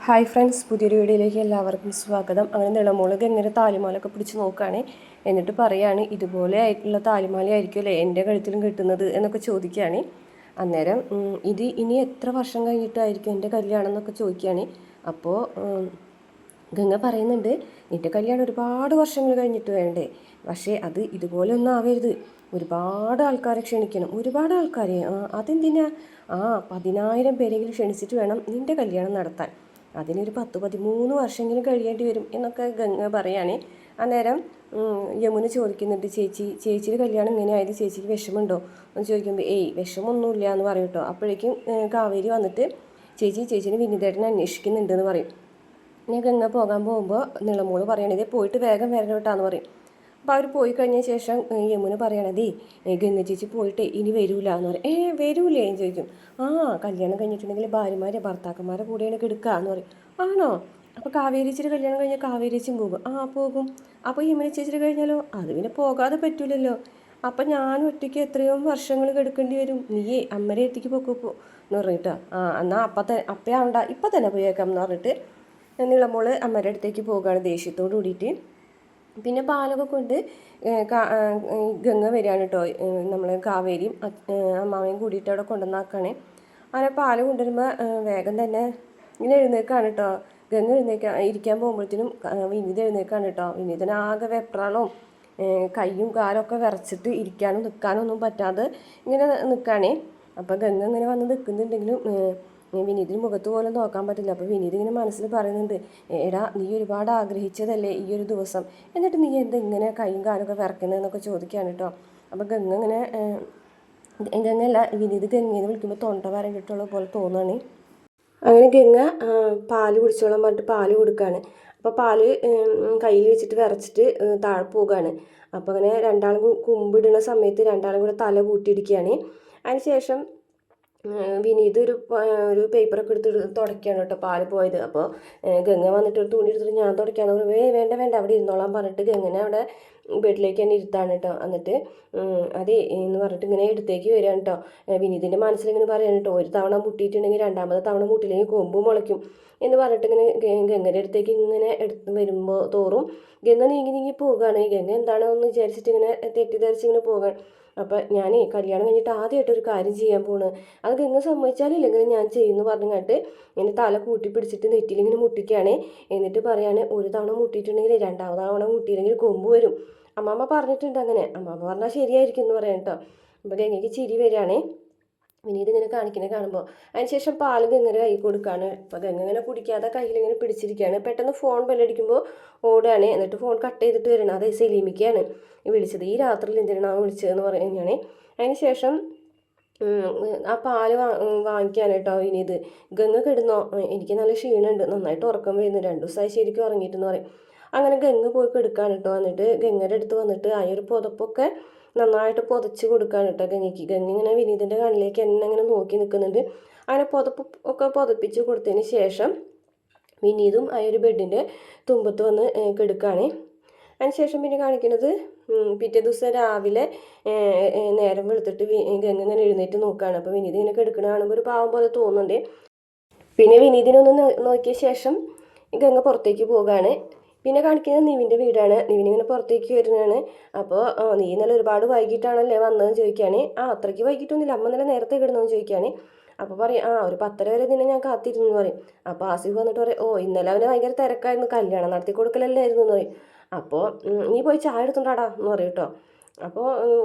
Hi friends, പുതിയൊരു വീഡിയോയിലേക്ക് എല്ലാവർക്കും സ്വാഗതം. അങ്ങനെ നിളമുളക് എങ്ങനെ താലിമാലൊക്കെ പിടിച്ച് നോക്കുകയാണ്. എന്നിട്ട് പറയുകയാണ്, ഇതുപോലെ ആയിട്ടുള്ള താലിമാലയായിരിക്കും അല്ലേ എൻ്റെ കഴുത്തിലും കിട്ടുന്നത് എന്നൊക്കെ ചോദിക്കുകയാണ്. അന്നേരം ഇത് ഇനി എത്ര വർഷം കഴിഞ്ഞിട്ടായിരിക്കും എൻ്റെ കല്യാണം എന്നൊക്കെ ചോദിക്കുകയാണ്. അപ്പോൾ ഗംഗ പറയുന്നുണ്ട്, നിൻ്റെ കല്യാണം ഒരുപാട് വർഷങ്ങൾ കഴിഞ്ഞിട്ട് വേണ്ടേ, പക്ഷേ അത് ഇതുപോലെ ഒന്നും ആവരുത്. ഒരുപാട് ആൾക്കാരെ ക്ഷണിക്കണം, ഒരുപാട് ആൾക്കാരെ. അതെന്തിനാ? 10,000 പേരെങ്കിലും ക്ഷണിച്ചിട്ട് വേണം നിൻ്റെ കല്യാണം നടത്താൻ. അതിനൊരു 10-13 വർഷമെങ്കിലും കഴിയേണ്ടി വരും എന്നൊക്കെ ഗംഗ പറയുകയാണ്. അന്നേരം യമുന ചോദിക്കുന്നുണ്ട്, ചേച്ചിയുടെ കല്യാണം ഇങ്ങനെ ആയത് ചേച്ചിക്ക് വിഷമമുണ്ടോ എന്ന് ചോദിക്കുമ്പോൾ വിഷമമൊന്നുമില്ല എന്ന് പറയും കേട്ടോ. അപ്പോഴേക്കും കാവേരി വന്നിട്ട് ചേച്ചീനെ വിനീതേട്ടനെ അന്വേഷിക്കുന്നുണ്ട് എന്ന് പറയും. പിന്നെ ഗംഗ പോകാൻ പോകുമ്പോൾ നിളമോള് പറയണത് പോയിട്ട് വേഗം വരണം കേട്ടാന്ന് പറയും. അപ്പോൾ അവർ പോയി കഴിഞ്ഞ ശേഷം യമുന പറയണതേ ഗംഗ ചേച്ചി പോയിട്ട് ഇനി വരൂല എന്ന് പറയും. വരൂലേ എന്ന് ചോദിക്കും. കല്യാണം കഴിഞ്ഞിട്ടുണ്ടെങ്കിൽ ഭർത്താക്കന്മാരെ കൂടെയാണ് കിടക്കുക എന്ന് പറയും. ആണോ? അപ്പോൾ കാവേരി ചേച്ചിയുടെ കല്യാണം കഴിഞ്ഞാൽ കാവേരി ചേച്ചിയും പോകും. പോകും. അപ്പോൾ യമുന ചേച്ചിയുടെ കഴിഞ്ഞാലോ? അത് പിന്നെ പോകാതെ പറ്റൂലല്ലോ. അപ്പം ഞാൻ ഒറ്റയ്ക്ക് എത്രയോ വർഷങ്ങൾ കിടക്കേണ്ടി വരും. നീയേ അമ്മരെ എത്തിക്ക് പൊക്കോ എന്ന് പറഞ്ഞിട്ടോ. എന്നാൽ അപ്പയാവണ്ട, ഇപ്പം തന്നെ പോയേക്കാം എന്ന് പറഞ്ഞിട്ട് നിളമോള് അമ്മയുടെ അടുത്തേക്ക് പോകുകയാണ് ദേഷ്യത്തോട് കൂടിയിട്ട്. പിന്നെ പാലൊക്കെ കൊണ്ട് ഗംഗ വരികയാണ് കേട്ടോ. നമ്മൾ കാവേരിയും അമ്മാവയും കൂടിയിട്ട് അവിടെ കൊണ്ടുവന്നാക്കുകയാണ്. അങ്ങനെ പാല് കൊണ്ടുവരുമ്പോൾ വേഗം തന്നെ ഇങ്ങനെ എഴുന്നേൽക്കാണ് കേട്ടോ. ഗംഗ ഇരിക്കാൻ പോകുമ്പോഴത്തേനും വിനീത് എഴുന്നേൽക്കാണ് കേട്ടോ. വിനീതനാകെ വെപ്രാളവും കൈയും കാലൊക്കെ വിറച്ചിട്ട് ഇരിക്കാനും നിൽക്കാനും ഒന്നും പറ്റാതെ ഇങ്ങനെ നിൽക്കുകയാണേ. അപ്പോൾ ഗംഗ ഇങ്ങനെ വന്ന് നിൽക്കുന്നുണ്ടെങ്കിലും വിനീതിന് മുഖത്ത് പോലും നോക്കാൻ പറ്റില്ല. അപ്പോൾ വിനീത് ഇങ്ങനെ മനസ്സിൽ പറയുന്നുണ്ട്, എടാ നീ ഒരുപാട് ആഗ്രഹിച്ചതല്ലേ ഈ ഒരു ദിവസം, എന്നിട്ട് നീ എന്താ ഇങ്ങനെ കൈയും കാലൊക്കെ വിറക്കുന്നതെന്നൊക്കെ ചോദിക്കുകയാണ് കേട്ടോ. അപ്പോൾ ഗംഗ ഇങ്ങനെ ഗംഗയല്ല വിനീത് ഗംഗയെന്ന് വിളിക്കുമ്പോൾ തൊണ്ട വരണ്ടിട്ടുള്ള പോലെ തോന്നുകയാണ്. അങ്ങനെ ഗംഗ പാല് കുടിച്ചോളാൻ പറഞ്ഞിട്ട് പാല് കൊടുക്കുകയാണ്. അപ്പോൾ പാല് കയ്യിൽ വെച്ചിട്ട് വിറച്ചിട്ട് താഴെ പോവുകയാണ്. അപ്പോൾ അങ്ങനെ രണ്ടാളും കുമ്പിടുന്ന സമയത്ത് രണ്ടാളും കൂടെ തല കൂട്ടിയിടിക്കുകയാണ്. അതിനുശേഷം വിനീത് ഒരു പേപ്പറൊക്കെ എടുത്ത് തുടയ്ക്കുകയാണ് കേട്ടോ പാല് പോയത്. അപ്പോൾ ഗംഗ വന്നിട്ട് ഒരു തുണി എടുത്തിട്ട് ഞാൻ തുടയ്ക്കാന്ന് പറയും. വേണ്ട അവിടെ ഇരുന്നോളാൻ പറഞ്ഞിട്ട് ഗംഗനെ അവിടെ ബെഡിലേക്ക് തന്നെ ഇരുത്താണ് കേട്ടോ. എന്നിട്ട് അതെ എന്ന് പറഞ്ഞിട്ട് ഇങ്ങനെ എടുത്തേക്ക് വരികയാണ് കേട്ടോ. വിനീതിൻ്റെ മനസ്സിലിങ്ങനെ പറയാണ് കേട്ടോ, ഒരു തവണ മുട്ടിയിട്ടുണ്ടെങ്കിൽ രണ്ടാമത്തെ തവണ മുട്ടില്ലെങ്കിൽ കൊമ്പ് മുളയ്ക്കും എന്ന് പറഞ്ഞിട്ട് ഇങ്ങനെ ഗംഗയുടെ അടുത്തേക്ക് ഇങ്ങനെ എടുത്ത് വരുമ്പോൾ തോറും ഗംഗ നീങ്ങി പോവുകയാണ്. ഗംഗ എന്താണോ എന്ന് വിചാരിച്ചിട്ട് ഇങ്ങനെ തെറ്റിദ്ധരിച്ച് ഇങ്ങനെ പോവുകയാണ്. അപ്പം ഞാൻ കല്യാണം കഴിഞ്ഞിട്ട് ആദ്യമായിട്ടൊരു കാര്യം ചെയ്യാൻ പോണ്, അത് ഗംഗ സമ്മതിച്ചാലില്ലെങ്കിൽ ഞാൻ ചെയ്യുമെന്ന് പറഞ്ഞിട്ട് ഇങ്ങനെ തല കൂട്ടി പിടിച്ചിട്ട് നെറ്റിലിങ്ങനെ മുട്ടിക്കുകയാണ്. എന്നിട്ട് പറയാണ്, ഒരു തവണ മുട്ടിയിട്ടുണ്ടെങ്കിൽ രണ്ടാമത് തവണ മുട്ടിയില്ലെങ്കിൽ കൊമ്പ് വരും. അമ്മാമ്മ പറഞ്ഞിട്ടുണ്ട് അങ്ങനെ, അമ്മാമ്മ പറഞ്ഞാൽ ശരിയായിരിക്കും എന്ന് പറയാം കേട്ടോ. അപ്പോൾ ഗംഗയ്ക്ക് ചിരി വരികയാണേ വിനീത് ഇങ്ങനെ കാണിക്കുന്നത് കാണുമ്പോൾ. അതിനുശേഷം പാല് ഗംഗയുടെ കൈ കൊടുക്കുകയാണ്. അപ്പോൾ ഗംഗ ഇങ്ങനെ കുടിക്കാതെ കയ്യിലിങ്ങനെ പിടിച്ചിരിക്കുകയാണ്. പെട്ടെന്ന് ഫോൺ ബെല്ലടിക്കുമ്പോൾ ഓടുകയാണ്. എന്നിട്ട് ഫോൺ കട്ട് ചെയ്തിട്ട് വരണം. അത് സെലീമിക്കയാണ് വിളിച്ചത്. ഈ രാത്രിയിൽ എന്തിനാണ് വിളിച്ചതെന്ന് പറയുകയാണ്. അതിനുശേഷം ആ പാല് വാങ്ങിക്കാൻ കേട്ടോ വിനീത്. ഗംഗ കിടന്നോ, എനിക്ക് നല്ല ക്ഷീണമുണ്ട്, നന്നായിട്ട് ഉറക്കം വരുന്നു, 2 ദിവസമായി ശരിക്കും ഉറങ്ങിയിട്ടെന്ന് പറയും. അങ്ങനെ ഗംഗ പോയി കിടക്കാൻ കേട്ടോ. എന്നിട്ട് ഗംഗയുടെ അടുത്ത് വന്നിട്ട് ആ ഒരു പുതപ്പൊക്കെ നന്നായിട്ട് പുതച്ച് കൊടുക്കാൻ കേട്ടോ ഗംഗയ്ക്ക്. ഗംഗ ഇങ്ങനെ വിനീതിൻ്റെ കണ്ണിലേക്ക് എന്നെ അങ്ങനെ നോക്കി നിൽക്കുന്നുണ്ട്. അങ്ങനെ പുതപ്പ് ഒക്കെ പുതപ്പിച്ച് കൊടുത്തതിന് ശേഷം വിനീതും ആ ഒരു ബെഡിൻ്റെ തുമ്പത്ത് വന്ന് കിടക്കുകയാണ്. അതിനുശേഷം പിന്നെ കാണിക്കുന്നത് പിറ്റേ ദിവസം രാവിലെ നേരം വെളുത്തിട്ട് ഗംഗ ഇങ്ങനെ എഴുന്നേറ്റ് നോക്കുകയാണ്. അപ്പോൾ വിനീത് ഇങ്ങനെ കിടക്കണ കാണുമ്പോൾ ഒരു പാവം പോലെ തോന്നുന്നുണ്ട്. പിന്നെ വിനീതിനൊന്ന് നോക്കിയ ശേഷം ഗംഗ പുറത്തേക്ക് പോവുകയാണ്. പിന്നെ കാണിക്കുന്നത് നിവിൻ്റെ വീടാണ്. നിവിനിങ്ങനെ പുറത്തേക്ക് വരുന്നതാണ്. അപ്പോൾ നീ ഇന്നലെ ഒരുപാട് വൈകിട്ടാണല്ലേ വന്നതെന്ന് ചോദിക്കുകയാണ്. അത്രയ്ക്ക് വൈകിട്ടൊന്നുമില്ല, അമ്മ ഇന്നലെ നേരത്തെ കിടന്നതെന്ന് ചോദിക്കുകയാണ്. അപ്പോൾ പറയും ഒരു 10:30 വരെ നിന്നെ ഞാൻ കാത്തിരുന്നു എന്ന് പറയും. അപ്പോൾ ആസിഫ് വന്നിട്ട് പറയും, ഇന്നലെ അവന് ഭയങ്കര തിരക്കായിരുന്നു, കല്യാണം നടത്തി കൊടുക്കലല്ലായിരുന്നു എന്ന് പറയും. അപ്പോൾ നീ പോയി ചായ എടുത്തുണ്ടാടാ എന്ന് പറയും കേട്ടോ. അപ്പോൾ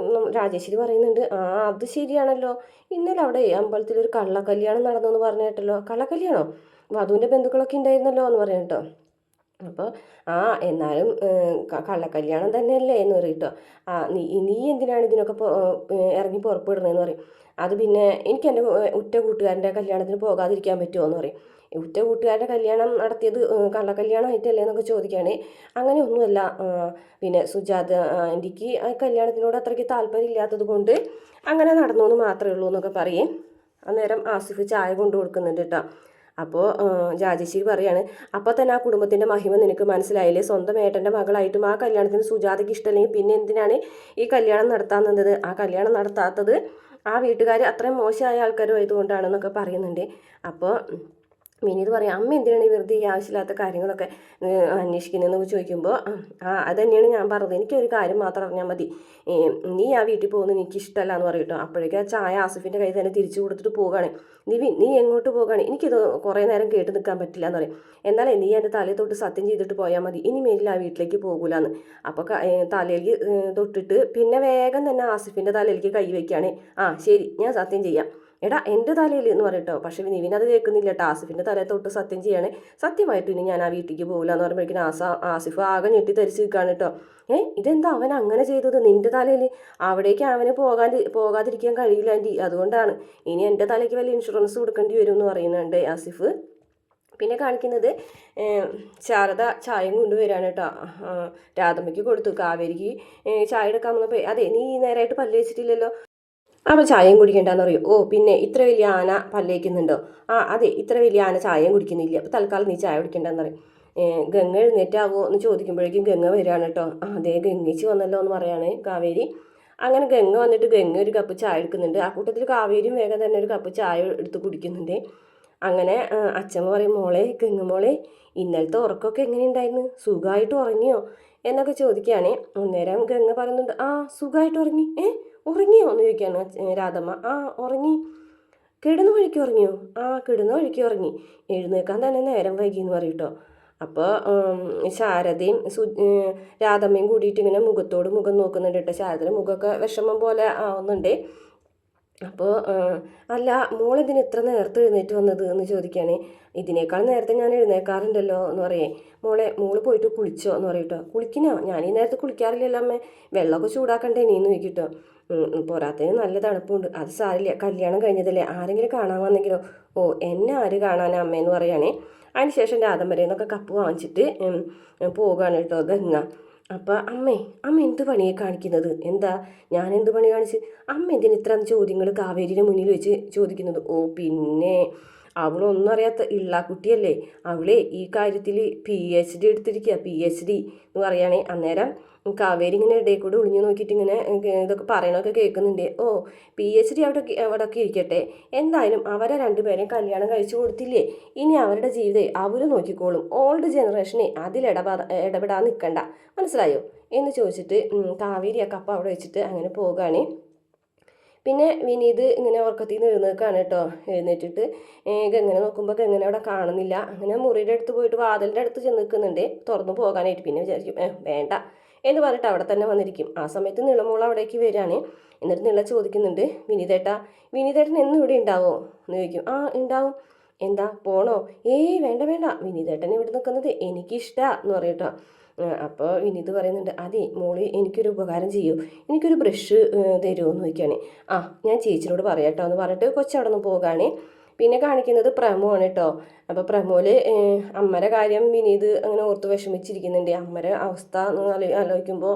രാജേശ്വരി പറയുന്നുണ്ട്, അത് ശരിയാണല്ലോ, ഇന്നലെ അവിടെ അമ്പലത്തിലൊരു കള്ളക്കല്യാണം നടന്നെന്ന് പറഞ്ഞു കേട്ടല്ലോ. കള്ളക്കല്യാണോ? വധുവിൻ്റെ ബന്ധുക്കളൊക്കെ ഉണ്ടായിരുന്നല്ലോ എന്ന് പറയും കേട്ടോ. അപ്പോൾ എന്നാലും കള്ളക്കല്യാണം തന്നെയല്ലേ എന്ന് പറയും കേട്ടോ. നീ എന്തിനാണ് ഇതിനൊക്കെ ഇറങ്ങി പുറപ്പെടുന്നതെന്ന് പറയും. അത് പിന്നെ എനിക്ക് എൻ്റെ ഉറ്റ കൂട്ടുകാരൻ്റെ കല്യാണത്തിന് പോകാതിരിക്കാൻ പറ്റുമോ എന്ന് പറയും. ഉറ്റ കൂട്ടുകാരുടെ കല്യാണം നടത്തിയത് കള്ളക്കല്യാണമായിട്ടല്ലേ എന്നൊക്കെ ചോദിക്കുകയാണ്. അങ്ങനെയൊന്നുമല്ല, പിന്നെ സുജാത ആൻറ്റിക്ക് ആ കല്യാണത്തിനോട് അത്രയ്ക്ക് താല്പര്യം ഇല്ലാത്തത് കൊണ്ട് അങ്ങനെ നടന്നു എന്ന് മാത്രമേ ഉള്ളൂ എന്നൊക്കെ പറയും. അന്നേരം ആസിഫ് ചായ കൊണ്ടു കൊടുക്കുന്നുണ്ട് കേട്ടോ. അപ്പോൾ രാജേശ്വരി പറയാണ്, അപ്പോൾ തന്നെ ആ കുടുംബത്തിൻ്റെ മഹിമ നിനക്ക് മനസ്സിലായില്ലേ? സ്വന്തം ഏട്ടൻ്റെ മകളായിട്ടും ആ കല്യാണത്തിന് സുജാതയ്ക്ക് ഇഷ്ടമല്ലെങ്കിൽ പിന്നെ എന്തിനാണ് ഈ കല്യാണം നടത്താൻ നിന്നത്? ആ കല്യാണം നടത്താത്തത് ആ വീട്ടുകാർ അത്രയും മോശമായ ആൾക്കാരും ആയതുകൊണ്ടാണെന്നൊക്കെ പറയുന്നുണ്ട്. അപ്പോൾ വിനീത് പറയാം, അമ്മ എന്തിനാണ് ഈ വെറുതെ ഈ ആവശ്യമില്ലാത്ത കാര്യങ്ങളൊക്കെ അന്വേഷിക്കുന്നതെന്ന് ചോദിക്കുമ്പോൾ, അത് തന്നെയാണ് ഞാൻ പറഞ്ഞത്, എനിക്കൊരു കാര്യം മാത്രം അറിഞ്ഞാൽ മതി, നീ ആ വീട്ടിൽ പോകുന്നത് എനിക്ക് ഇഷ്ടമല്ല എന്ന് പറയും കേട്ടോ. അപ്പോഴേക്കും ആ ചായ ആസിഫിൻ്റെ കയ്യിൽ തന്നെ തിരിച്ചു കൊടുത്തിട്ട് പോവുകയാണ്. നീ എങ്ങോട്ട് പോവുകയാണ്, എനിക്കിത് കുറേ നേരം കേട്ട് നിൽക്കാൻ പറ്റില്ല എന്ന് പറയും. എന്നാലേ നീ എൻ്റെ തലയിൽ തൊട്ട് സത്യം ചെയ്തിട്ട് പോയാൽ മതി, ഇനി മേലിൽ ആ വീട്ടിലേക്ക് പോകൂലെന്ന്. അപ്പോൾ തലയിലേക്ക് തൊട്ടിട്ട് പിന്നെ വേഗം തന്നെ ആസിഫിൻ്റെ തലയിലേക്ക് കൈ വയ്ക്കുകയാണ്. ശരി, ഞാൻ സത്യം ചെയ്യാം, എടാ എൻ്റെ തലയിൽ എന്ന് പറയട്ടോ. പക്ഷെ നിവിൻ അത് കേൾക്കുന്നില്ല കേട്ടോ. ആസിഫിൻ്റെ തലയിൽ തൊട്ട് സത്യം ചെയ്യാണ്, സത്യമായിട്ട് ഇനി ഞാൻ ആ വീട്ടിലേക്ക് പോകില്ല എന്ന് പറയുമ്പോഴേക്കും ആസിഫ് ആകെ ഞെട്ടി ധരിച്ച് നിൽക്കുകയാണ് കേട്ടോ. ഇതെന്താ അവൻ അങ്ങനെ ചെയ്തത്, നിൻ്റെ തലയിൽ അവിടേക്ക് അവന് പോകാതിരിക്കാൻ കഴിയില്ല ആൻറ്റി, അതുകൊണ്ടാണ്, ഇനി എൻ്റെ തലയ്ക്ക് വലിയ ഇൻഷുറൻസ് കൊടുക്കേണ്ടി വരും എന്ന് പറയുന്നുണ്ട് ആസിഫ്. പിന്നെ കാണിക്കുന്നത് ശാരദ ചായയും കൊണ്ടുവരികയാണ് കേട്ടോ. രാധമ്മയ്ക്ക് കൊടുത്തു. കാവേരിക്ക് ചായ എടുക്കാൻ വന്നപ്പോൾ, അതെ നീ നേരായിട്ട് പല്ല് വെച്ചിട്ടില്ലല്ലോ, അപ്പോൾ ചായയും കുടിക്കണ്ടെന്ന് പറയും. പിന്നെ ഇത്ര വലിയ ആന പല്ലേക്കുന്നുണ്ടോ? അതെ, ഇത്ര വലിയ ആന ചായയും കുടിക്കുന്നില്ല, അപ്പോൾ തൽക്കാലം നീ ചായ കുടിക്കണ്ടെന്ന് പറയും. ഗംഗ എഴുന്നേറ്റാവോ എന്ന് ചോദിക്കുമ്പോഴേക്കും ഗംഗ വരികയാണ് കേട്ടോ. അതേ ഗംഗേച്ചി വന്നല്ലോ എന്ന് പറയാണ് കാവേരി. അങ്ങനെ ഗംഗ വന്നിട്ട് ഗംഗ ഒരു കപ്പ് ചായ എടുക്കുന്നുണ്ട്. ആ കൂട്ടത്തിൽ കാവേരിയും വേഗം തന്നെ ഒരു കപ്പ് ചായ എടുത്ത് കുടിക്കുന്നുണ്ട്. അങ്ങനെ അച്ഛമ്മ പറയും, ഗംഗ മോളെ ഇന്നലത്തെ ഉറക്കമൊക്കെ എങ്ങനെയുണ്ടായിരുന്നു, സുഖമായിട്ട് ഉറങ്ങിയോ എന്നൊക്കെ ചോദിക്കുകയാണ്. അന്നേരം ഗംഗ പറയുന്നുണ്ട്, സുഖമായിട്ട് ഉറങ്ങി. ഉറങ്ങിയോ എന്ന് ചോദിക്കുകയാണ് രാധമ്മ. ഉറങ്ങി. കിടന്ന വഴിക്ക് ഉറങ്ങിയോ? കിടന്ന വഴിക്ക് ഉറങ്ങി, എഴുന്നേക്കാൻ തന്നെ നേരം വൈകി എന്ന് പറയും കേട്ടോ. അപ്പോൾ ശാരദയും രാധമ്മയും കൂടിയിട്ട് ഇങ്ങനെ മുഖത്തോട് മുഖം നോക്കുന്നുണ്ട് കേട്ടോ. ശാരദയുടെ മുഖമൊക്കെ വിഷമം പോലെ ആവുന്നുണ്ട്. അപ്പോൾ അല്ല, മോളെന്തിന് ഇത്ര നേരത്തെ എഴുന്നേറ്റ് വന്നത് എന്ന് ചോദിക്കുകയാണ്. ഇതിനേക്കാൾ നേരത്തെ ഞാൻ എഴുന്നേക്കാറുണ്ടല്ലോ എന്ന് പറയേ. മോള് പോയിട്ട് കുളിച്ചോ എന്ന് പറയട്ടോ. കുളിക്കണോ? ഞാൻ ഈ നേരത്തെ കുളിക്കാറില്ലല്ലോ അമ്മേ, വെള്ളമൊക്കെ ചൂടാക്കണ്ടേ നീന്ന് ചോദിക്കട്ടോ. പോരാത്തതിന് നല്ല തണുപ്പുണ്ട്, അത് സാരില്ല, കല്യാണം കഴിഞ്ഞതല്ലേ, ആരെങ്കിലും കാണാൻ വന്നെങ്കിലോ? എന്നെ ആര് കാണാനാ അമ്മയെന്ന് പറയുകയാണേ. അതിനുശേഷം രാധമ്പരയിൽ നിന്നൊക്കെ കപ്പ് വാങ്ങിച്ചിട്ട് പോവുകയാണ് കേട്ടോ ഗംഗ. അപ്പം അമ്മ എന്ത് പണിയെ കാണിക്കുന്നത്? എന്താ ഞാൻ എന്ത് പണി കാണിച്ച്? അമ്മ എന്തിന് ഇത്ര ചോദ്യങ്ങൾ കാവേരിയുടെ മുന്നിൽ വെച്ച് ചോദിക്കുന്നത്? പിന്നെ അവളൊന്നും അറിയാത്ത ഇള്ള കുട്ടിയല്ലേ, അവളെ ഈ കാര്യത്തിൽ PhD എടുത്തിരിക്കുക, PhD എന്ന് പറയുകയാണെ. അന്നേരം കാവേരി ഇങ്ങനെ ഇടയിൽ കൂടെ ഒളിഞ്ഞു നോക്കിയിട്ട് ഇങ്ങനെ ഇതൊക്കെ പറയണമൊക്കെ കേൾക്കുന്നുണ്ട്. PhD അവിടെയൊക്കെ ഇരിക്കട്ടെ, എന്തായാലും അവരെ രണ്ടുപേരെയും കല്യാണം കഴിച്ചു കൊടുത്തില്ലേ, ഇനി അവരുടെ ജീവിതം അവർ നോക്കിക്കോളും, ഓൾഡ് ജനറേഷനെ അതിൽ ഇടപെടാൻ നിൽക്കണ്ട, മനസ്സിലായോ എന്ന് ചോദിച്ചിട്ട് കാവേരി ആ കപ്പ അവിടെ വെച്ചിട്ട് അങ്ങനെ പോവുകയാണ്. പിന്നെ വിനീത് ഇങ്ങനെ ഉറക്കത്തിൽ നിന്ന് എഴുന്നേൽക്കാണ് കേട്ടോ. എഴുന്നേറ്റിട്ട് ഗംഗനെ നോക്കുമ്പോൾ ഗംഗനെ അവിടെ കാണുന്നില്ല. അങ്ങനെ മുറിയുടെ അടുത്ത് പോയിട്ട് വാതിലിൻ്റെ അടുത്ത് ചെന്ന് നിൽക്കുന്നുണ്ട് തുറന്നു പോകാനായിട്ട്. പിന്നെ വിചാരിക്കും വേണ്ട എന്ന് പറഞ്ഞിട്ട് അവിടെ തന്നെ വന്നിരിക്കും. ആ സമയത്ത് നിളമോൾ അവിടേക്ക് വരികയാണ്. എന്നിട്ട് നിള ചോദിക്കുന്നുണ്ട്, വിനീതേട്ടൻ എന്നും ഇവിടെ ഉണ്ടാവോ എന്ന് ചോദിക്കും. ഉണ്ടാവും. എന്താ പോണോ? വേണ്ട വിനീതേട്ടൻ ഇവിടെ നിൽക്കുന്നത് എനിക്കിഷ്ടമാണ് എന്ന് പറയും കേട്ടോ. അപ്പോൾ വിനീത് പറയുന്നുണ്ട്, അതെ മോള് എനിക്കൊരു ഉപകാരം ചെയ്യൂ, എനിക്കൊരു ബ്രഷ് തരുമോ എന്ന് ചോദിക്കുകയാണ്. ഞാൻ ചേച്ചിനോട് പറയാട്ടോ എന്ന് പറഞ്ഞിട്ട് കൊച്ചവിടെ നിന്ന് പോവുകയാണ്. പിന്നെ കാണിക്കുന്നത് പ്രമോണ് കേട്ടോ. അപ്പോൾ പ്രമോല് അമ്മയുടെ കാര്യം വിനീത് അങ്ങനെ ഓർത്ത് വിഷമിച്ചിരിക്കുന്നുണ്ട്. അമ്മയുടെ അവസ്ഥ എന്ന് ആലോചിക്കുമ്പോൾ,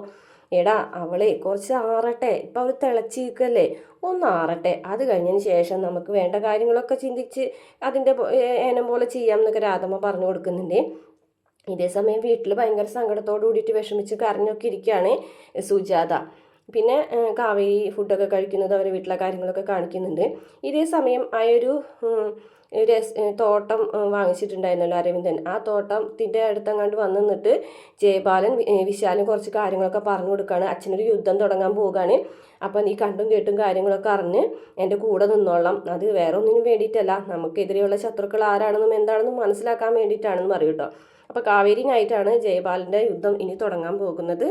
എടാ അവളെ കുറച്ച് ആറട്ടെ, ഇപ്പം അവൾ തിളച്ചിരിക്കല്ലേ, ഒന്ന് ആറട്ടെ, അത് കഴിഞ്ഞതിന് ശേഷം നമുക്ക് വേണ്ട കാര്യങ്ങളൊക്കെ ചിന്തിച്ച് അതിൻ്റെ ഏനം പോലെ ചെയ്യാം എന്നൊക്കെ രാധമ്മ പറഞ്ഞു കൊടുക്കുന്നുണ്ട്. ഇതേ സമയം വീട്ടിൽ ഭയങ്കര സങ്കടത്തോടു കൂടിയിട്ട് വിഷമിച്ച് കരഞ്ഞൊക്കെ ഇരിക്കുകയാണ് സുജാത. പിന്നെ കാവേരി ഫുഡൊക്കെ കഴിക്കുന്നത് അവരെ വീട്ടിലെ കാര്യങ്ങളൊക്കെ കാണിക്കുന്നുണ്ട്. ഇതേ സമയം ആ ഒരു തോട്ടം വാങ്ങിച്ചിട്ടുണ്ടായിരുന്നല്ലോ അരവിന്ദൻ, ആ തോട്ടത്തിൻ്റെ അടുത്തങ്ങാണ്ട് വന്ന് നിന്നിട്ട് ജയപാലൻ വിശാലും കുറച്ച് കാര്യങ്ങളൊക്കെ പറഞ്ഞു കൊടുക്കുകയാണ്. അച്ഛനൊരു യുദ്ധം തുടങ്ങാൻ പോവുകയാണ്, അപ്പം നീ കണ്ടും കേട്ടും കാര്യങ്ങളൊക്കെ അറിഞ്ഞ് എൻ്റെ കൂടെ നിന്നോളാം, അത് വേറെ ഒന്നിനും വേണ്ടിയിട്ടല്ല, നമുക്കെതിരെയുള്ള ശത്രുക്കൾ ആരാണെന്നും എന്താണെന്നും മനസ്സിലാക്കാൻ വേണ്ടിയിട്ടാണെന്ന് പറയും കേട്ടോ. അപ്പോൾ കാവേരിനായിട്ടാണ് ജയപാലൻ്റെ യുദ്ധം ഇനി തുടങ്ങാൻ പോകുന്നത്.